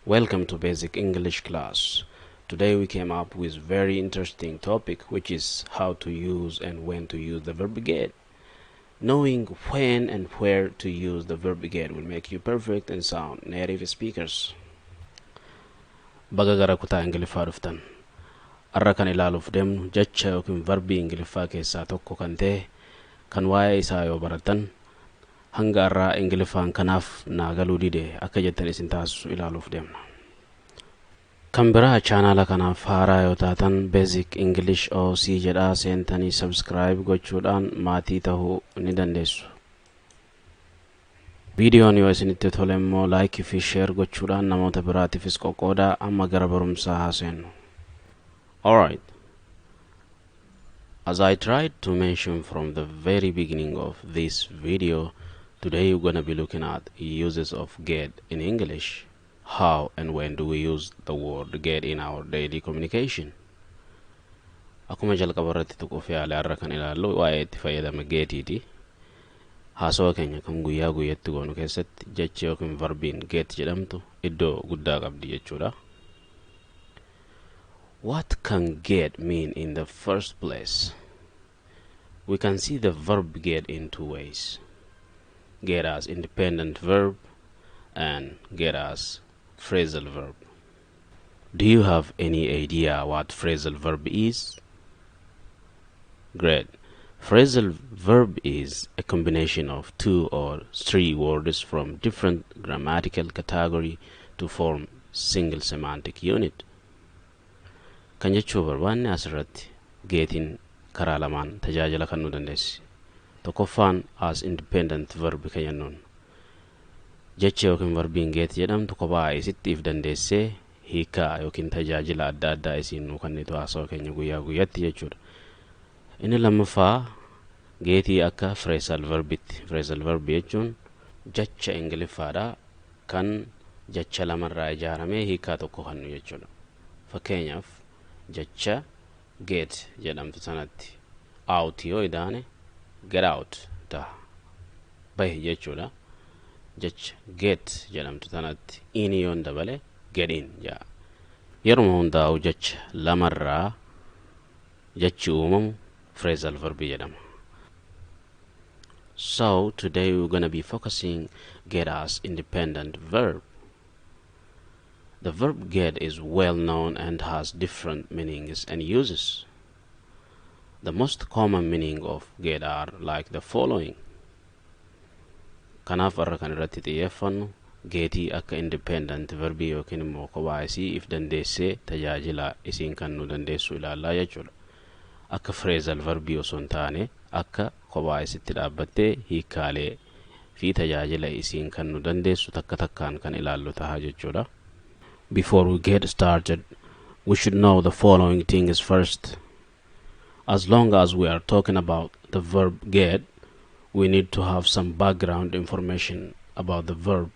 Welcome to Basic English class. Today we came up with very interesting topic, which is how to use and when to use the verb get. Knowing when and where to use the verb get will make you perfect and sound native speakers. Baga gara kutaa Ingiliffaa dhuftan. Arra kan ilaaluuf deemnu jecha yookiin verbii Ingiliffaa keessaa tokko kan ta'e kan waa'ee isaa yoo baratan hanga irraa Ingiliffaan kanaaf naagaluu dide akka jettan isin taasisu ilaaluuf deemna. Kan biraa chaanala kanaaf haaraa yoo taatan Basic English OC jedhaa seentanii subscribe gochuudhaan maatii ta'uu ni dandeessu. Viidiyoon yoo isinitti tole immoo like fi share gochuudhaan namoota biraatiifis qoqqoodaa amma gara barumsaa haaseenu. Alright. As I tried to mention from the very beginning of this video, today we're going to be looking at uses of get in English. How and when do we use the word get in our daily communication? Akkuma jalqaba irratti tuquuf yaale har'a kan ilaallu waa'ee itti fayyadama getiti. Haasawaa keenya kan guyyaa guyyatti goonu keessatti jechi yookiin verbiin get jedhamtu iddoo guddaa qabdi jechuudha. What can get mean in the first place? We can see the verb get in two ways. Get as independent verb and get as phrasal verb. Do you have any idea what phrasal verb is? Great. Phrasal verb is a combination of two or three words from different grammatical category to form single semantic unit. Kan jechuu barbaanne asirratti geetiin karaa lamaan tajaajila kan nu dandeessi. Tokkoffaan as independent verb kan jennuun jecha yookiin verbiin get jedhamtu kophaa isittiif dandeessee hiikaa yookiin tajaajila adda addaa isiin nu kennitu haasawaa keenya guyyaa guyyatti jechuudha. Inni lammaffaa geetii akka phrasal verbitti. Phrasal verb jechuun jecha Ingiliffaadha kan jecha lamarraa ijaaramee hiikaa tokko kennu jechuudha. Fakkeenyaaf jecha get jedhamtu sanatti out yoo idaane get out ta'a. Bahi jechuudha. Jecha get jedhamtu sanatti in yoo dabale get in jaa. Yeruma hundaa'u jecha lamarraa jechi uumamu phrasal verb jedhama. So today we're going to be focusing get as independent verb. The verb get is well known and has different meanings and uses. The most common meaning of get are like the following. Kanaaf arra kan irratti xiyyeeffannu geetii akka independent verbii yookiin immoo kophaa isii if dandeessee tajaajila isiin kan nu dandeessu ilaallaa jechuudha. Akka phrasal verbii osoo hin taane akka kophaa isitti dhaabbattee hiikaalee fi tajaajila isiin kan nu dandeessu takka takkaan kan ilaallu ta'a jechuudha. Before we get started, we should know the following things first. As long as we are talking about the verb get, we need to have some background information about the verb.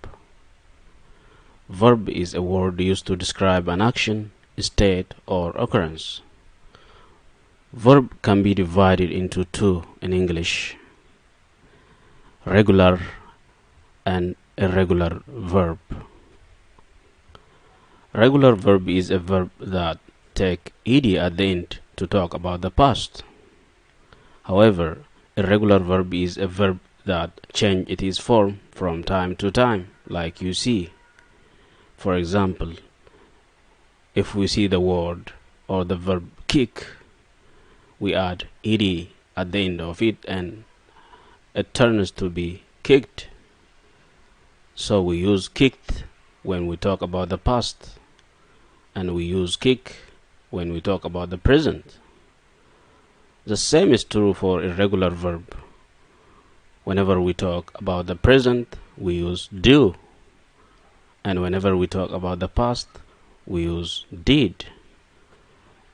Verb is a word used to describe an action, state, or occurrence. Verb can be divided into two in English: regular and irregular verb. Regular verb is a verb that take ed at the end to talk about the past. However, irregular verb is a verb that change its form from time to time, like you see. For example, if we see the word or the verb kick, we add ed at the end of it and it turns to be kicked. So we use kicked when we talk about the past, and we use kick when we talk about the present. The same is true for irregular verb. Whenever we talk about the present, we use do, and whenever we talk about the past, we use did.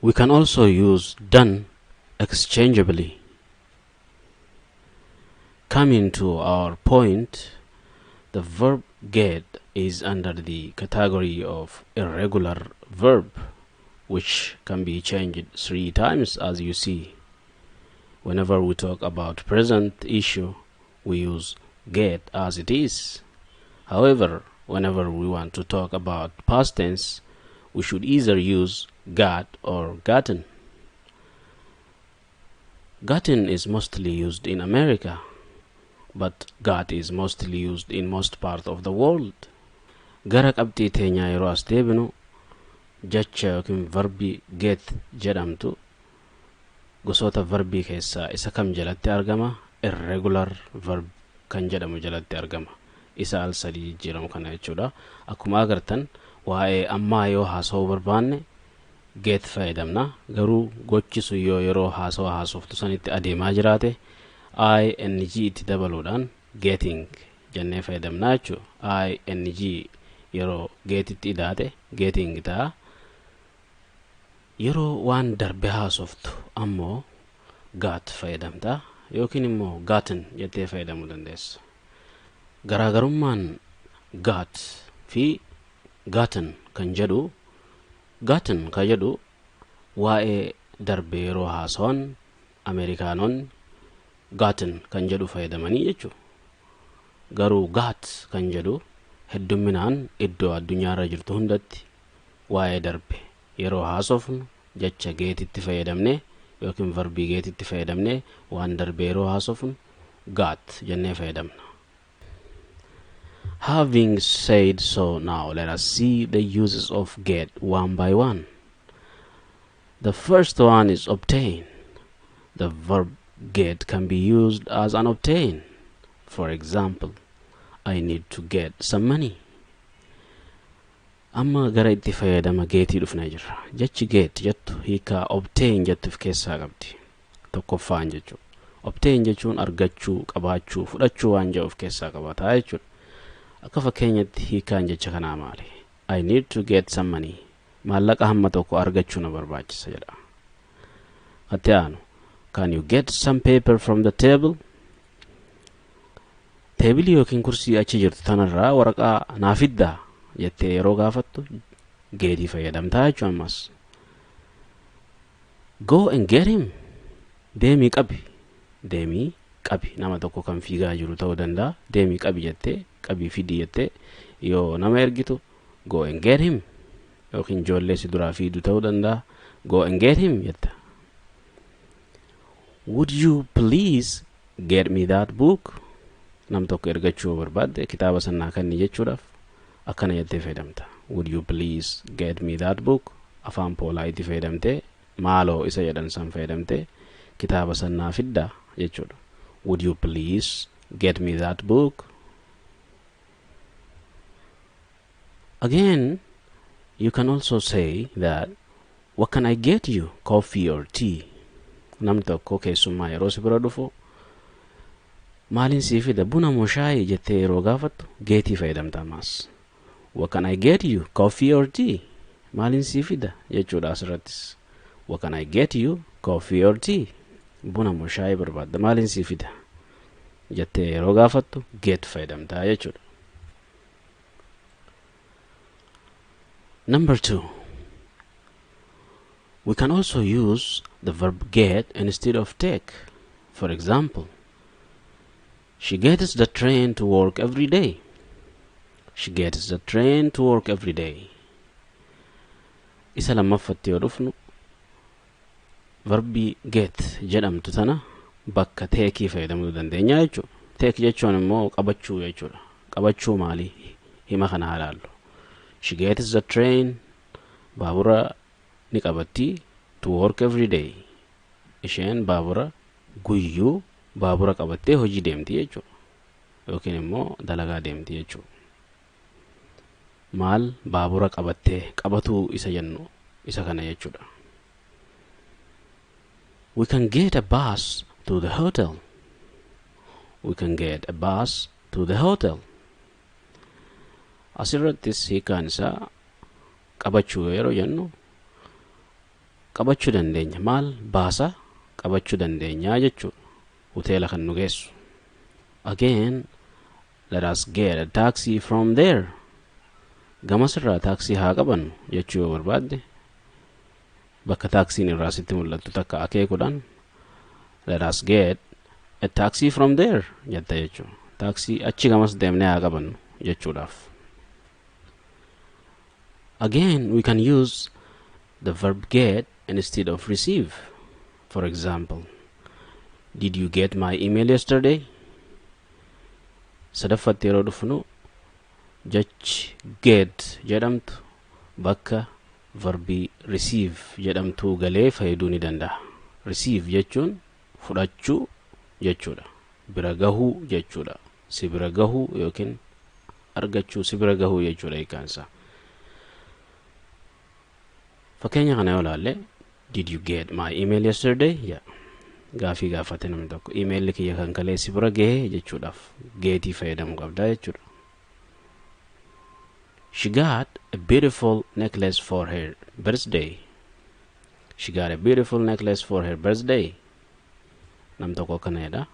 We can also use done exchangeably. Coming to our point, the verb get is under the category of irregular verb, which can be changed 3 times as you see. Whenever we talk about present issue, we use get as it is. However, whenever we want to talk about past tense, we should either use got or gotten. Gotten is mostly used in America, but got is mostly used in most parts of the world. Gara qabxii teenyaa yeroo as deebinu jecha yookiin verbii get jedhamtu gosoota verbii keessaa isa kam jalatti argama? Irregular verb kan jedhamu jalatti argama. Isa al sadii jiramu kana jechuudha. Akkuma agartan waa'ee ammaa yoo haasa'uu barbaanne get fayyadamna. Garuu gochisu yoo yeroo haasoftu sanitti adeemaa jiraate ing itti dabaluudhaan getting jennee fayyadamna jechuudha. ing yeroo get itti hidhaate getting ta'a. Yeroo waan darbe haasoftu ammoo got fayyadamta yookiin immoo gotten jettee fayyadamuu dandeessa. Garaagarummaan got fi gotten kan jedhu waa'ee darbe yeroo haasawan Amerikaanonni gotten kan jedhu fayyadamanii jechuudha. Garuu got kan jedhu hedduminaan iddoo addunyaarra jirtu hundatti waa'ee darbe yeroo haasofnu jecha get itti fayyadamne yookiin verbii get itti fayyadamne waan darbe yeroo haasofnu got jennee fayyadamna. Having said so, now let us see the uses of get one by one. The first one is obtain. The verb get can be used as an obtain. For example, I need to get some money. Amma gara itti fayyadama geetii dhufnee jirra. Jechi get jettu hiika obtain jettuuf keessaa qabdi. Tokkoffaan jechuudha. Obtain jechuun argachuu, qabaachuu, fudhachuu waan jedhuuf keessaa qabataa jechuudha. Akka fakkeenyatti hiikaan jecha kanaa maali? I need to get some money. Maallaqa hamma tokko argachuu na barbaachisa jedha. Ati aanu, can you get some paper from the table? Teebilii yookiin kursii achi jirtu tanarraa waraqaa naa fiddaa jettee yeroo gaafattu geetii fayyadamtaa jechuudha. Ammas go and get him. Deemii qabi nama tokko kan fiigaa jiru ta'uu danda'a. Deemii qabi jettee qabii fidii jettee yoo nama ergitu go and get him yookiin ijoollee si duraa fiidu ta'uu danda'a. Go and get him jetta. Would you please get me that book? Nam tokko ergachuu barbaadde kitaaba sanaa kanni jechuudhaaf akkana jettee fayyadamta. Would you please get me that book? Afaan poolaa itti fayyadamtee maaloo isa jedhan san fayyadamtee kitaaba sanaa fiddaa jechuudha. Would you please get me that book? Again, you can also say that, what can I get you? Coffee or tea? Nam tokko keessummaa yeroo si bira dhufu maalin sii fida? Buna moo shaayii jettee yeroo gaafattu geetii fayyadamta ammas. What can I get you? Coffee or tea? Maalin sii fida jechuudha asirrattis. What can I get you? Coffee or tea? Buna moo shaayii barbaadda maalin sii fida jettee yeroo gaafattu get fayyadamta jechuudha. Number 2, we can also use the verb get instead of take. For example, she gets the train to work every day. She gets the train to work every day. Isa lammaffatti yoo dhufnu verbii get jedhamtu tana bakka teekii fayyadamuu dandeenya jechuudha. Take jechuun immoo qabachuu jechuudha. Qabachuu maali? Hima kana haalaallu. She gets the train, baabura ni qabatti, to work every day. Isheen baabura guyyuu baabura qabattee hojii deemti jechuudha. Yookiin immoo dalagaa deemti jechuudha. Maal baabura qabattee qabatuu isa jennu isa kana jechuudha. We can get a bus to the hotel. We can get a bus to the hotel. Asirrattis hiikaan isaa qabachuu yeroo jennu qabachuu dandeenya. Maal baasa qabachuu dandeenya jechuudha. Hoteela kan nu geessu. Again, let us get a taxi from there. Gamasirraa taaksii haa qabannu jechuu yoo barbaadde bakka taaksiin irraa sitti mul'attu takka akeekuudhaan let us get a taxi from there jetta jechuudha. Taaksii achi gamas deemnee haa qabannu jechuudhaaf. Again, we can use the verb get instead of receive. For example, did you get my email yesterday? Sadaffatti yeroo dhufnu jechi get jedhamtu bakka verbii receive jedhamtu galee fayyaduu ni danda'a. Receive jechuun fudhachuu jechuudha. Bira gahuu jechuudha. Si bira gahuu yookiin argachuu si bira gahuu jechuudha hiikaansa. Fakkeenya kana yoo ilaalle, did you get my email yesterday? Gaafii gaafate namni tokko email kiyya kan kalee si bira gahee jechuudhaaf geetii fayyadamuu qabdaa jechuudha. She got a beautiful necklace for her birthday. She got a beautiful necklace for her birthday. Nam tokko kana jedha.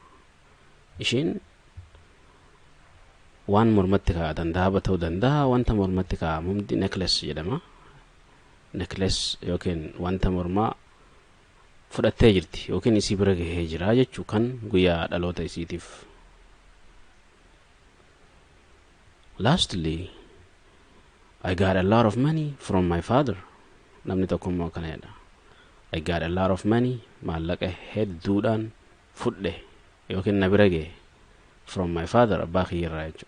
Ishiin waan mormatti kaa'atan daaba ta'uu danda'a, wanta mormatti kaa'amu hundi necklace jedhama. Necklace yookiin wanta mormaa fudhattee jirti yookiin isii bira gahee jira jechuu kan guyyaa dhaloota isiitiif. Lastly, I got a lot of money from my father. Namni tokko immoo kana jedha. I got a lot of money, maallaqa hedduudhaan fudhe yookiin na bira gahe from my father, abbaa kiyyarraa jechuudha.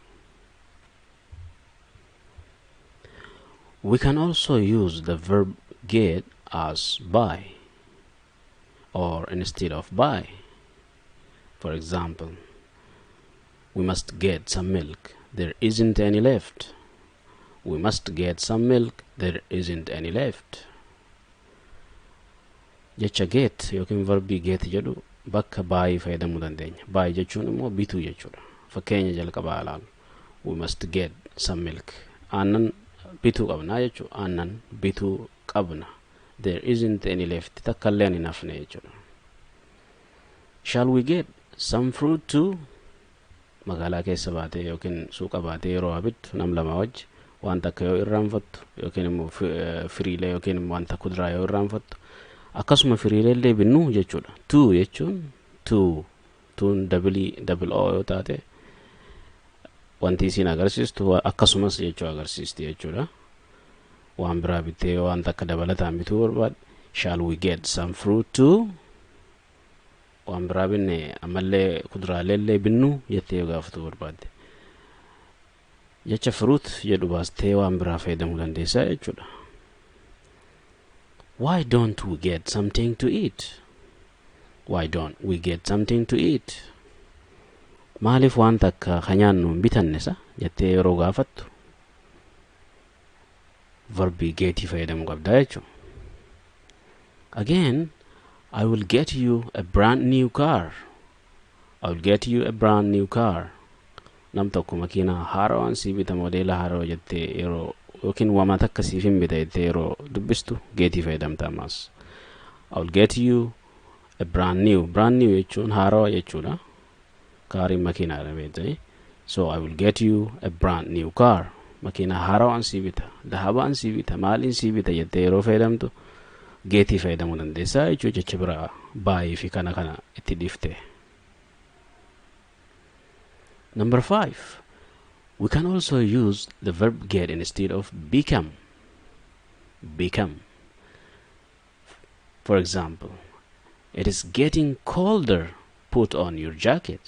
We can also use the verb get as buy or instead of buy. For example, we must get some milk. There isn't any left. We must get some milk. There isn't any left. Jecha get yookiin verbii get jedhu bakka buy fayyadamuu dandeenya. Buy jechuun immoo bituu jechuudha. Fakkeenya jalqabaa ilaalu. We must get some milk. Aannan bituu qabna jechuudha. Aannan bituu qabna. There isn't any left. Takka illee hin hafne jechuudha. Shall we get some fruit too? Magaalaa keessa baatee yookiin suuqa baatee yeroo abittu nam lama wajji wanta akka yoo irraanfattu yookiin immoo firiilee yookiin immoo wanta kuduraa yoo irraanfattu akkasuma firiilee illee binnu jechuudha. Two jechuun tuun double o yoo taate wanti isiin agarsiistu akkasumas jechuu agarsiisti jechuudha. Waan biraa bittee wanta akka dabalataan bituu barbaadde, shall we get some fruit too? Waan biraa binne ammallee kuduraalee illee binnu jettee yoo gaafatu barbaadde. Jecha fruit jedhu baastee waan biraa fayyadamuu dandeessaa jechuudha. Why don't we get something to eat? Why don't we get something to eat? Maaliif wanta akka kanyaannu bitannesa jettee yeroo gaafattu verbii geetii fayyadamuu qabdaa jechuudha. Again, I will get you a brand new car. I will get you a brand new car. Nam tokko makiinaa haaraan sii bita modeela haaroo jettee yeroo yookiin wama takka siif hin bita jettee yeroo dubbistu geetii fayyadamta ammas. I will get you a brand new jechuun haaroo jechuudha. Kaariin makiinaa dha beektanii. So I will get you a brand new car. Makiinaa haaraan sii bita, dahabaan sii bita, maaliin sii bita jettee yeroo fayyadamtu geetii fayyadamuu dandeessaa jechuudha. Jecha biraa baay'ee fi kana itti dhiifte. Number 5, we can also use the verb get instead of become. Become. For example, it is getting colder. Put on your jacket.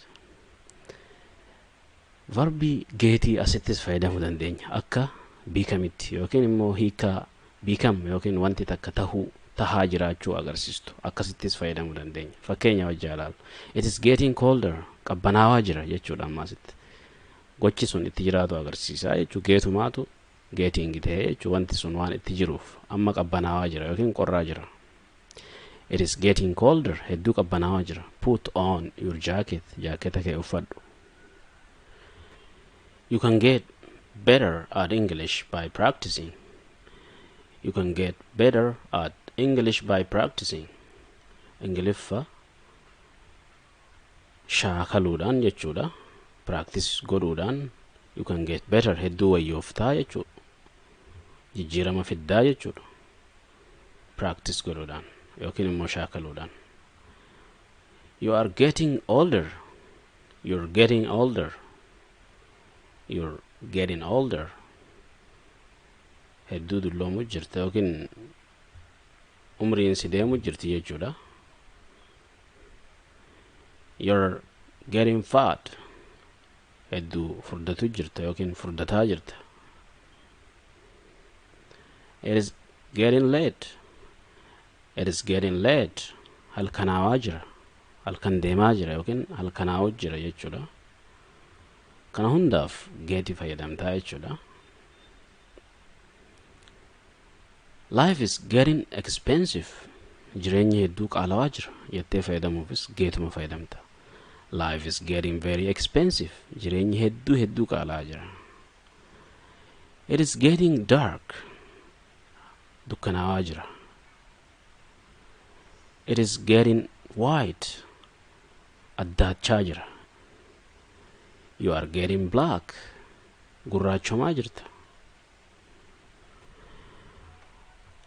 Verbi geetii asittis fayyadamuu dandeenya akka becometti yookiin immoo hiika become yookiin wanti takka tahaa jiraachuu agarsiistu akkasittis fayyadamuu dandeenya. Fakkeenya wajjin ilaalu. It is getting colder. Qabbanaawaa jira jechuudha ammasitti. Gochi sun itti jiraatu agarsiisa jechuudha. Geetumaatu getting ta'ee jechuudha. Wanti sun waan itti jiruuf amma qabbanaawaa jira yookiin qorraa jira. It is getting colder. Hedduu qabbanaawaa jira. Put on your jacket. Jaaketa kee uffadhu. You can get better at English by practicing. You can get better at English by practicing. Ingiliffaa shaakaluudhaan jechuudha. Practice godhuudhaan you can get better. Hedduu wayyooftaa jechuudha. Jijjiirama fiddaa jechuudha. Practice godhuudhaan yookiin immoo shaakaluudhaan. You are getting older. You're getting older. You're getting older. hedduu dulloomu jirta yookiin umriin si deemu jirti jechuudha. You're getting fat. Hedduu furdatu jirta yookiin furdataa jirta. It is getting late. It is getting late. Halkanaawaa jira. Halkan deemaa jira yookiin halkanaa'u jira jechuudha. Kana hundaaf geetii fayyadamtaa jechuudha. Life is getting expensive. Jireenyi hedduu qaalawaa jira jettee fayyadamuufis geetuma fayyadamta. Life is getting very expensive. Jireenyi hedduu qaalawaa jira. It is getting dark. Dukkanaawaa jira. It is getting white. Addaachaa jira. You are getting black. Gurraachomaa jirta.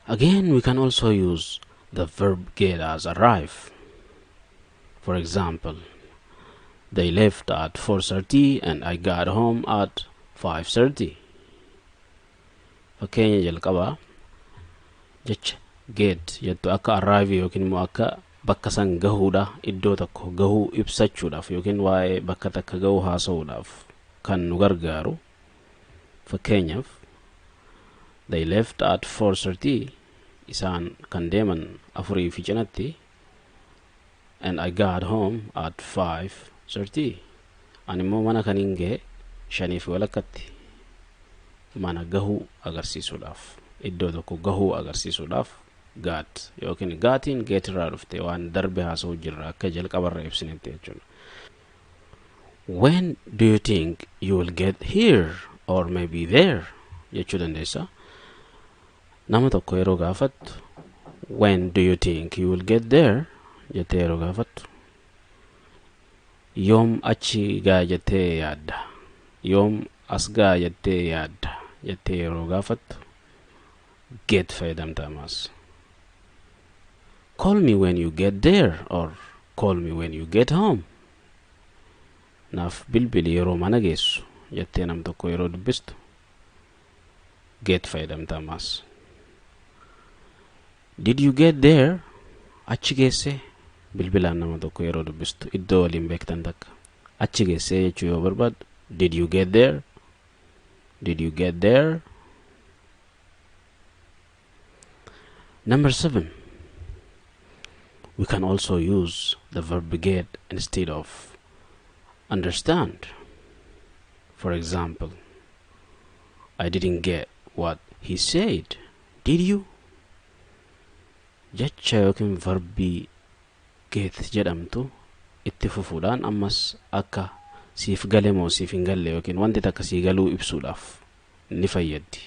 Again, we can also use the verb get as arrive. For example, they left at 4:30 and I got home at 5:30. Fakkeenya jalqabaa jecha get jettu akka arrive yookiin immoo akka bakka san gahuudha, iddoo tokko gahuu ibsachuudhaaf yookiin waa'ee bakka takka gahuu haasa'uudhaaf kan nu gargaaru. Fakkeenyaaf they left at 4:30, isaan kan deeman 4:50 and I got home at 5:30. Ani immoo mana kan hin gahe 5:00 mana gahuu agarsiisuudhaaf, iddoo tokko gahuu agarsiisuudhaaf got yookiin gatiin get irraa dhufte waan darbe haasa'u jirra akka jalqabarra ibsinetti jechuudha. When do you think you will get here or maybe there jechuu dandeessa. Nama tokko yeroo gaafattu when do you think you will get there jettee yeroo gaafattu yoom achi gaa jettee yaadda, yoom as gaa jettee yaadda jettee yeroo gaafattu get fayyadamta ammas. Call me when you get there or call me when you get home. Naaf bilbili yeroo mana geessu jettee nam tokko yeroo dubbistu get fayyadamta ammas. Did you get there? Achi geesse bilbilaan nama tokko yeroo dubbistu iddoo waliin beektan takka achi geesse jechuu yoo barbaaddu did you get there? Did you get there? Number 7. We can also use the verb get instead of understand. For example, I didn't get what he said. Did you? Jecha yookiin verbii get jedhamtu itti fufuudhaan ammas akka siif gale moo siif hin galle yookiin wanti takka sii galuu ibsuudhaaf ni fayyaddi.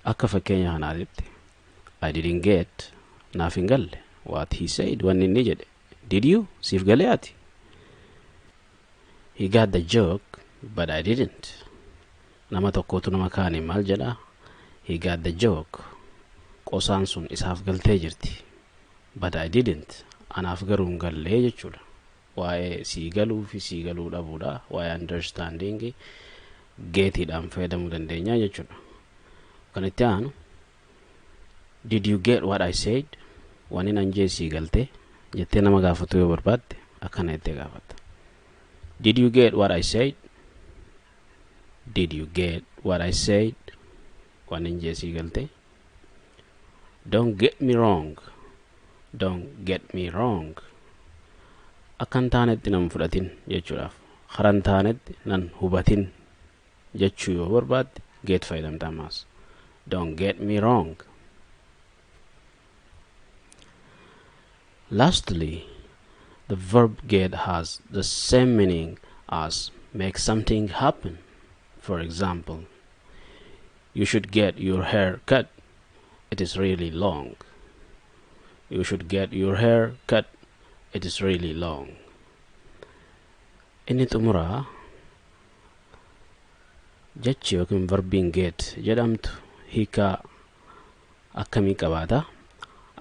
Akka fakkeenya kanaatti I didn't get naaf hin galle what he said wanni inni jedhe. Did you? Siif gale ati. He got the joke but I didn't. Nama tokkotu nama kaanii maal jedha? He got the joke. Qosaan sun isaaf galtee jirti. But I didn't. Anaaf garuu hin galle jechuudha. Waa'ee sii galuu fi sii galuu dhabuudha. Waa'ee understanding geetiidhaan fayyadamuu dandeenya jechuudha. Kan itti aanu did you get what I said? Wani nan jee sii galte jettee nama gaafatu yoo barbaadde akkana jettee gaafata. Did you get what I said? Did you get what I said? Wani nan jee sii galte. Don't get me wrong. Don't get me wrong. Akkan taanetti nan fudhatin jechuudhaaf haran taanetti nan hubatin jechuu yoo barbaadde get fayyadamta ammas. Don't get me wrong. Lastly, the verb get has the same meaning as make something happen. For example, you should get your hair cut. It is really long. You should get your hair cut. It is really long. Inni xumuraa jechi yookiin verbiin get jedhamtu hiikaa akkamii qabaata?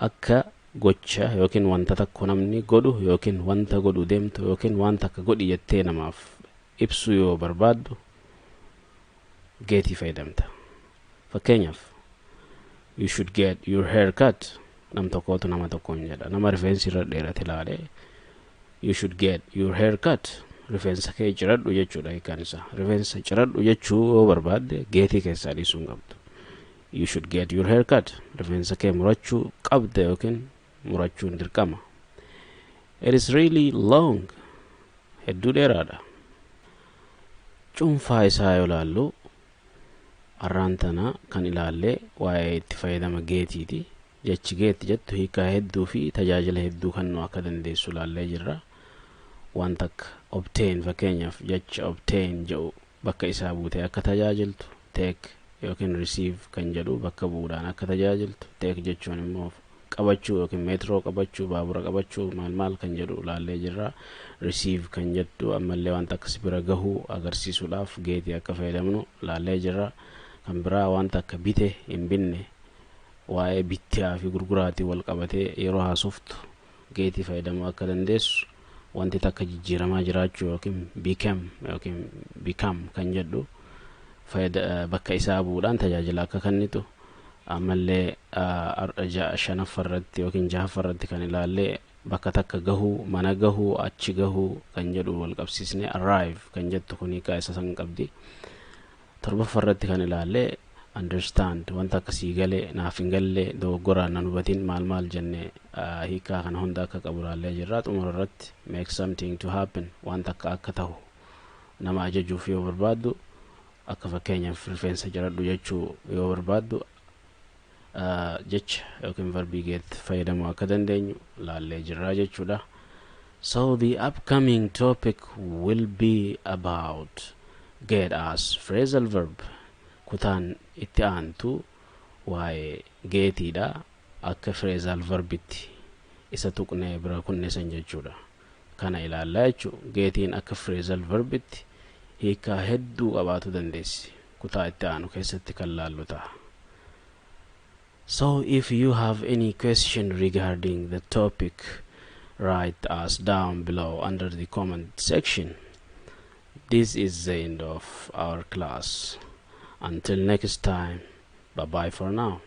Akka gocha yookiin wanta takko namni godhu yookiin wanta godhu deemtu yookiin wanta akka godhi jettee namaaf ibsu yoo barbaaddu geetii fayyadamta. Fakkeenyaaf you should get your hair cut. Nam tokkotu nama tokkoon jedha. Nama rifeensi irra dheerate ilaale you should get your hair cut. Rifeensa kee ciradhu jechuudha hiikaan isaa. Rifeensa ciradhu jechuu yoo barbaadde geetii keessaa dhiisuun qabdu. You should get your hair cut. Rifeensa kee murachuu qabda yookiin murachuun dirqama. It is really long. Hedduu dheeraadha. Cuunfaa isaa yoo ilaallu arraan tana kan ilaalle waa'ee itti fayyadama geetiiti. Jechi geeti jettu hiikaa hedduu fi tajaajila hedduu kennuu akka dandeessu ilaallee jirra. Wanta akka obtain fakkeenyaaf jecha obtain jedhu bakka isaa buutee akka tajaajiltu, take yookiin receive kan jedhu bakka bu'uudhaan akka tajaajiltu, take jechuun immoo qabachuu yookiin meetroo qabachuu, baabura qabachuu maal kan jedhu ilaallee jirra. Receive kan jedhu ammallee wanta akka bira gahuu agarsiisuudhaaf geetii akka fayyadamnu ilaallee jirra. Kan biraa wanta akka bite hin binne waa'ee bittaa fi gurguraatii wal qabatee yeroo haasoftu geetii fayyadamuu akka dandeessu. Wanti takka jijjiiramaa jiraachuu yookiin become kan jedhu bakka isaa bu'uudhaan tajaajila akka kennitu. Ammallee shanaffarratti yookiin jahaffarratti kan ilaallee bakka takka gahuu, mana gahuu, achi gahuu kan jedhu wal qabsiisne arrive kan jettu kun hiikaa isa san qabdi. Torbaffarratti kan ilaallee understand wanta akkasii galee naaf hin galle dogoggoraan nan hubatin maal jenne hiikaa kana hunda akka qabu ilaallee jirra. Xumurarratti make something to happen wanta akka ta'u nama ajajuuf yoo barbaaddu akka fakkeenyaaf rifeensa ciradhu jechuu yoo barbaaddu jecha yookiin verbii get fayyadamuu akka dandeenyu ilaallee jirra jechuudha. So the upcoming topic will be about get as phrasal verb. Kutaan itti aantu waa'ee geetiidha akka phrasal verbitti isa tuqnee bira kunneessan jechuudha. Kana ilaallaa jechuu geetiin akka phrasal verbitti hiikaa hedduu qabaatu dandeessi. Kutaa itti aanu keessatti kan laallu ta'a. So if you have any question regarding the topic, write us down below under the comment section. This is the end of our class. Until next time, bye bye for now.